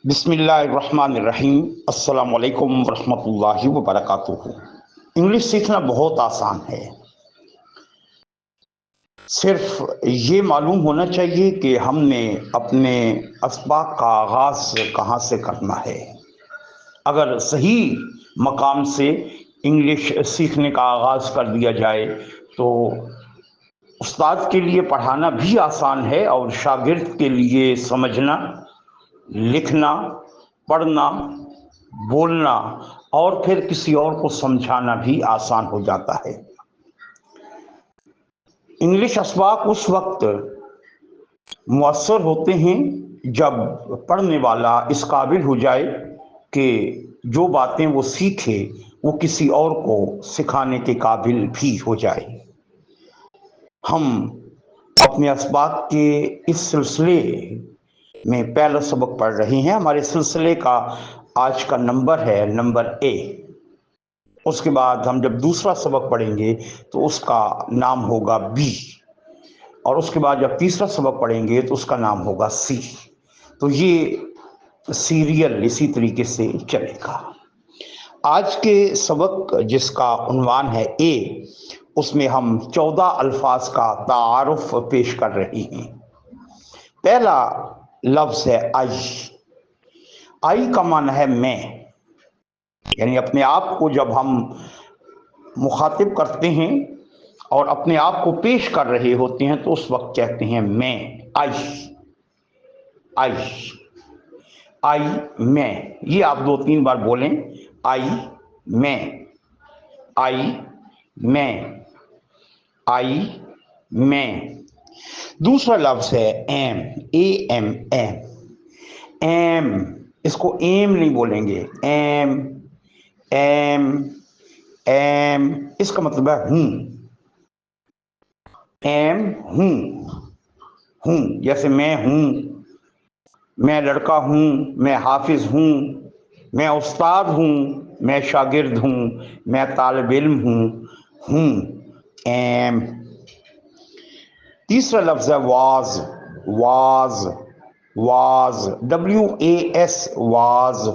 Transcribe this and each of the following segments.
बिस्मिल्लाहिर्रहमानिर्रहीम। अस्सलाम वालेकुम वरहमतुल्लाहि वबरकातुहू। इंग्लिश सीखना बहुत आसान है। सिर्फ ये मालूम होना चाहिए कि हमने अपने असबाक का आगाज़ कहाँ से करना है। अगर सही मकाम से इंग्लिश सीखने का आगाज़ कर दिया जाए तो उस्ताद के लिए पढ़ाना भी आसान है और शागिर्द के लिए समझना, लिखना, पढ़ना, बोलना और फिर किसी और को समझाना भी आसान हो जाता है। इंग्लिश असबाक उस वक्त मुअस्सर होते हैं जब पढ़ने वाला इस काबिल हो जाए कि जो बातें वो सीखे वो किसी और को सिखाने के काबिल भी हो जाए। हम अपने असबाक के इस सिलसिले में पहला सबक पढ़ रहे हैं। हमारे सिलसिले का आज का नंबर है नंबर ए। उसके बाद हम जब दूसरा सबक पढ़ेंगे तो उसका नाम होगा बी, और उसके बाद जब तीसरा सबक पढ़ेंगे तो उसका नाम होगा सी। तो ये सीरियल इसी तरीके से चलेगा। आज के सबक जिसका उन्वान है ए, उसमें हम 14 अल्फाज का तारुफ पेश कर रहे हैं। पहला लफ्ज है आई। आई का माना है मैं, यानी अपने आप को जब हम मुखातिब करते हैं और अपने आप को पेश कर रहे होते हैं तो उस वक्त कहते हैं मैं। आई, आई, आई मैं। ये आप 2-3 बार बोलें। आई मैं, आई मैं, आई मैं। दूसरा लफ्ज है am, A M, am. Am, इसको एम नहीं बोलेंगे, एम, एम, एम। इसका मतलब है हूं। एम हूं, हूं जैसे मैं हूं, मैं लड़का हूं, मैं हाफिज हूं, मैं उस्ताद हूं, मैं शागिर्द हूं, मैं तालिब इल्म हूं। एम। तीसरा लफ्ज है was. Was, was, WAS, was.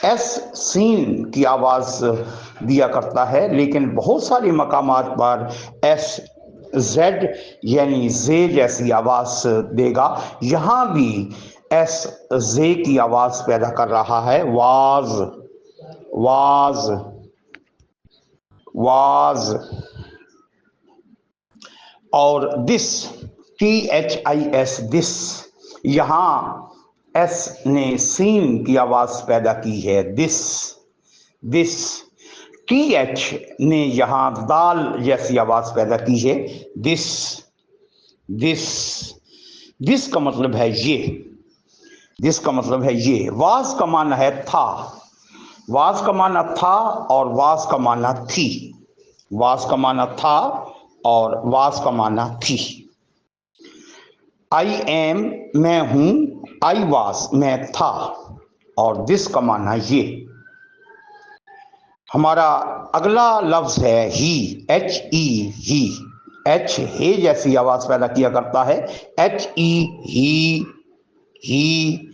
S सीन की आवाज दिया करता है, लेकिन बहुत सारे मकामात पर एस जेड यानी जे जैसी आवाज देगा। यहां भी एस जे की आवाज पैदा कर रहा है। Was, was, was. और दिस, THIS, दिस, यहां एस ने सीन की आवाज पैदा की है, दिस, दिस। TH ने यहां दाल जैसी आवाज पैदा की है, दिस, दिस। दिस का मतलब है ये, दिस का मतलब है ये। वाज का माना है था, वाज का माना था और वाज का माना थी। वाज का माना था और वाज का माना थी। आई एम मैं हूं, आई वाज मैं था, और दिस का माना ये। हमारा अगला लफ्ज है ही, HE, ही। एच हे जैसी आवाज पैदा किया करता है, HE, ही, ही।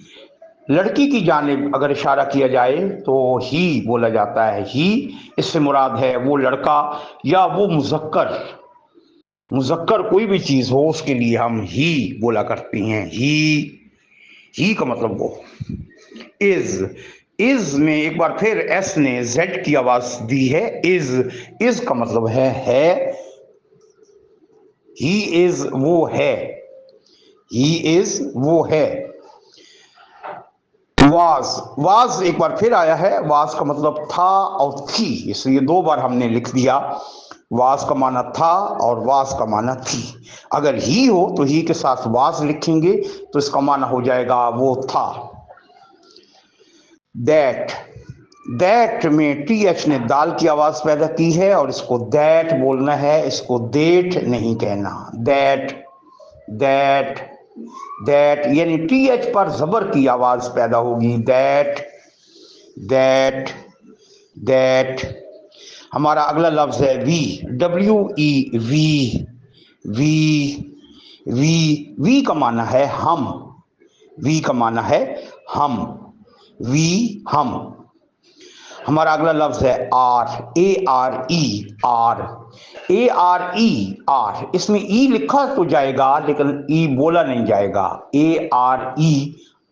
लड़की की जानिब अगर इशारा किया जाए तो ही बोला जाता है, ही। इससे मुराद है वो लड़का या वो मुजक्कर। मुजक्कर कोई भी चीज हो उसके लिए हम ही बोला करते हैं, ही का मतलब वो। इज, इज में एक बार फिर एस ने जेड की आवाज दी है, इज। इज का मतलब है। ही इज वो है, ही इज वो है। वाज, वाज एक बार फिर आया है, वाज का मतलब था और थी, इसलिए 2 बार हमने लिख दिया। वाज का माना था और वाज का माना थी। अगर ही हो तो ही के साथ वाज लिखेंगे तो इसका माना हो जाएगा वो था। दैट, दैट में TH ने दाल की आवाज पैदा की है और इसको दैट बोलना है, इसको देट नहीं कहना। दैट, दैट, दैट यानी TH पर जबर की आवाज पैदा होगी, दैट, दैट, दैट। हमारा अगला लफ्ज है we, WE, we, we, we. We का माना है हम, वी का माना है हम। वी हम। हमारा अगला लफ्ज है आर, आर। इसमें ई लिखा तो जाएगा लेकिन ई बोला नहीं जाएगा।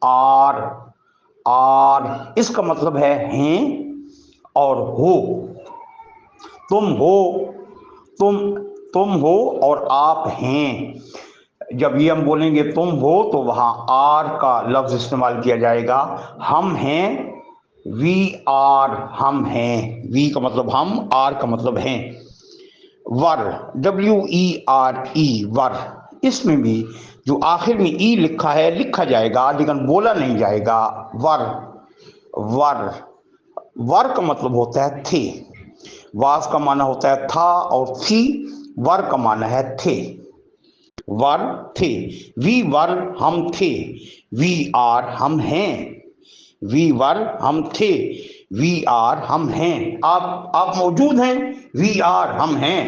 आर, आर इसका मतलब है हैं और हो। तुम हो, तुम हो और आप हैं। जब ये हम बोलेंगे तुम हो तो वहां आर का लफ्ज इस्तेमाल किया जाएगा। हम हैं, वी आर, हम हैं। वी का मतलब हम, आर का मतलब हैं। वर, WERE, वर। इसमें भी जो आखिर में ई लिखा है लिखा जाएगा लेकिन बोला नहीं जाएगा। वर, वर। वर का मतलब होता है थे। वास का माना होता है था और थी। वर का माना है थे। वर थे, वी वर हम थे, वी आर हम हैं। वी वर हम थे, वी आर हम हैं। आप मौजूद हैं, वी आर हम हैं।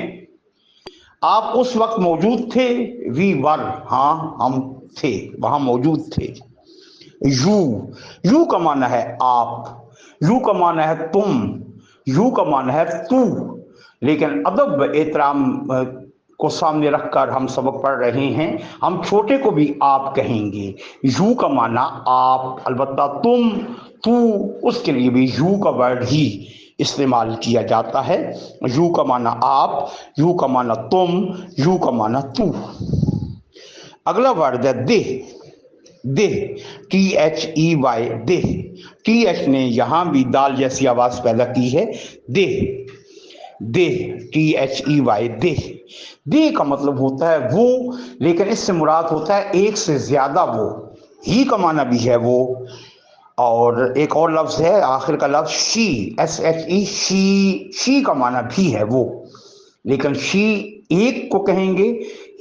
आप उस वक्त मौजूद थे, वी वर हाँ हम थे, वहां मौजूद थे। यू, यू का माना है आप, यू का माना है तुम, यू का माना है तू। लेकिन अदब एहतराम को सामने रखकर हम सबक पढ़ रहे हैं, हम छोटे को भी आप कहेंगे। यू का माना आप, अलबत्ता तुम, तू, उसके लिए भी यू का वर्ड ही इस्तेमाल किया जाता है। यू का माना आप, यू का माना तुम, यू का माना तू। अगला वर्ड है दे। देह, THEY, देह। TH ने यहां भी दाल जैसी आवाज पैदा की है। देह, देह, THEY, देह। देह का मतलब होता है वो, लेकिन इससे मुराद होता है एक से ज्यादा वो। ही का माना भी है वो। और एक और लफ्ज है आखिर का लफ्ज शी, SHE, शी का माना भी है वो। लेकिन शी एक को कहेंगे,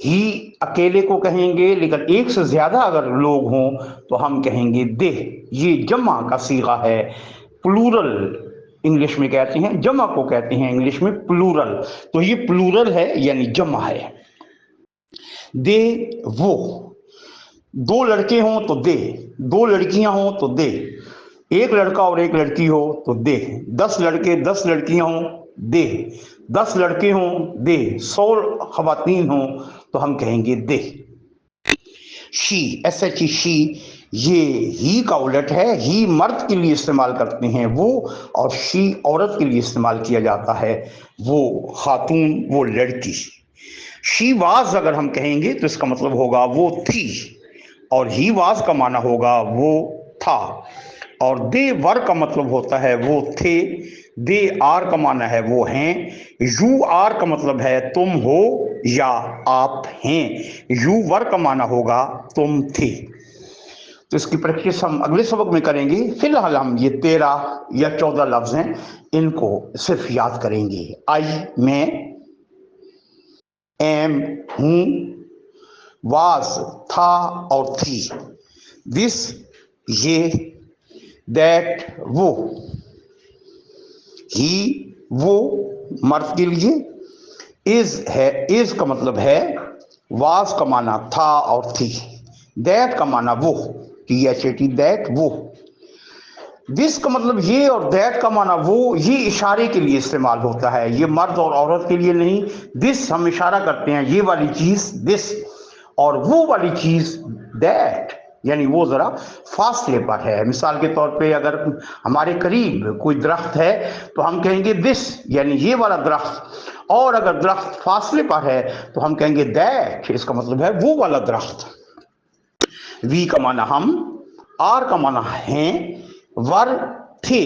ही अकेले को कहेंगे, लेकिन एक से ज्यादा अगर लोग हों तो हम कहेंगे दे। ये जमा का सीगा है, प्लूरल इंग्लिश में कहते हैं, जमा को कहते हैं इंग्लिश में प्लूरल। तो ये प्लूरल है यानी जमा है। दे वो, दो लड़के हों तो दे, दो लड़कियां हों तो दे, एक लड़का और एक लड़की हो तो दे, 10 लड़के 10 लड़कियां हों दे, 10 लड़के हों दे, 100 खवातीन हों तो हम कहेंगे दे। शी, SHE, शी, ये ही का उलट है। ही मर्द के लिए इस्तेमाल करते हैं वो, और शी औरत के लिए इस्तेमाल किया जाता है वो, खातून, वो लड़की। शी वाज अगर हम कहेंगे तो इसका मतलब होगा वो थी, और ही वाज का माना होगा वो था। और दे वर का मतलब होता है वो थे। दे आर का माना है वो हैं। यू आर का मतलब है तुम हो या आप हैं। यू वर का माना होगा तुम थे। तो इसकी प्रैक्टिस हम अगले सबक में करेंगे। फिलहाल हम ये 13 या 14 लफ्ज हैं, इनको सिर्फ याद करेंगे। आई मैं, एम हूं, वाज था और थी, दिस ये, दैट वो, ही वो मर्द के लिए, इज है, इज का मतलब है, वाज का माना था और थी, दैट का माना वो, THAT, दैट वो, दिस का मतलब ये और दैट का माना वो, ये इशारे के लिए इस्तेमाल होता है, ये मर्द और औरत के लिए नहीं। दिस हम इशारा करते हैं ये वाली चीज दिस, और वो वाली चीज दैट, यानी वो जरा फासले पर है। मिसाल के तौर पे अगर हमारे करीब कोई दरख्त है तो हम कहेंगे दिस, यानी ये वाला दरख्त। और अगर दरख्त फासले पर है तो हम कहेंगे दैट, इसका मतलब है वो वाला दरख्त। वी का माना हम, आर का माना हैं, वर थे,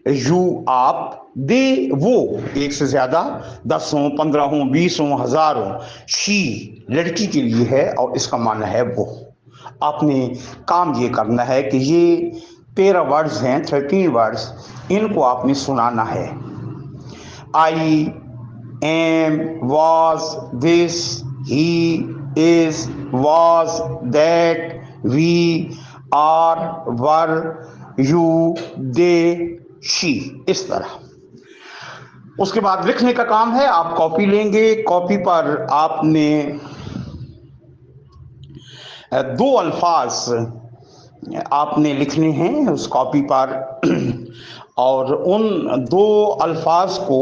यू आप, दे वो, एक से ज्यादा, 10 हों, 15 हों, 20 हों, 1000 हों। शी लड़की के लिए है और इसका माना है वो। आपने काम ये करना है कि ये 13 वर्ड्स हैं, 13 वर्ड्स, इनको आपने सुनाना है। I am, was, this, he, is, was, that, we are, were, you, they, she, इस तरह। उसके बाद लिखने का काम है। आप कॉपी लेंगे, कॉपी पर आपने 2 अल्फाज آپ نے لکھنے ہیں اس کاپی پر، اور ان دو الفاظ کو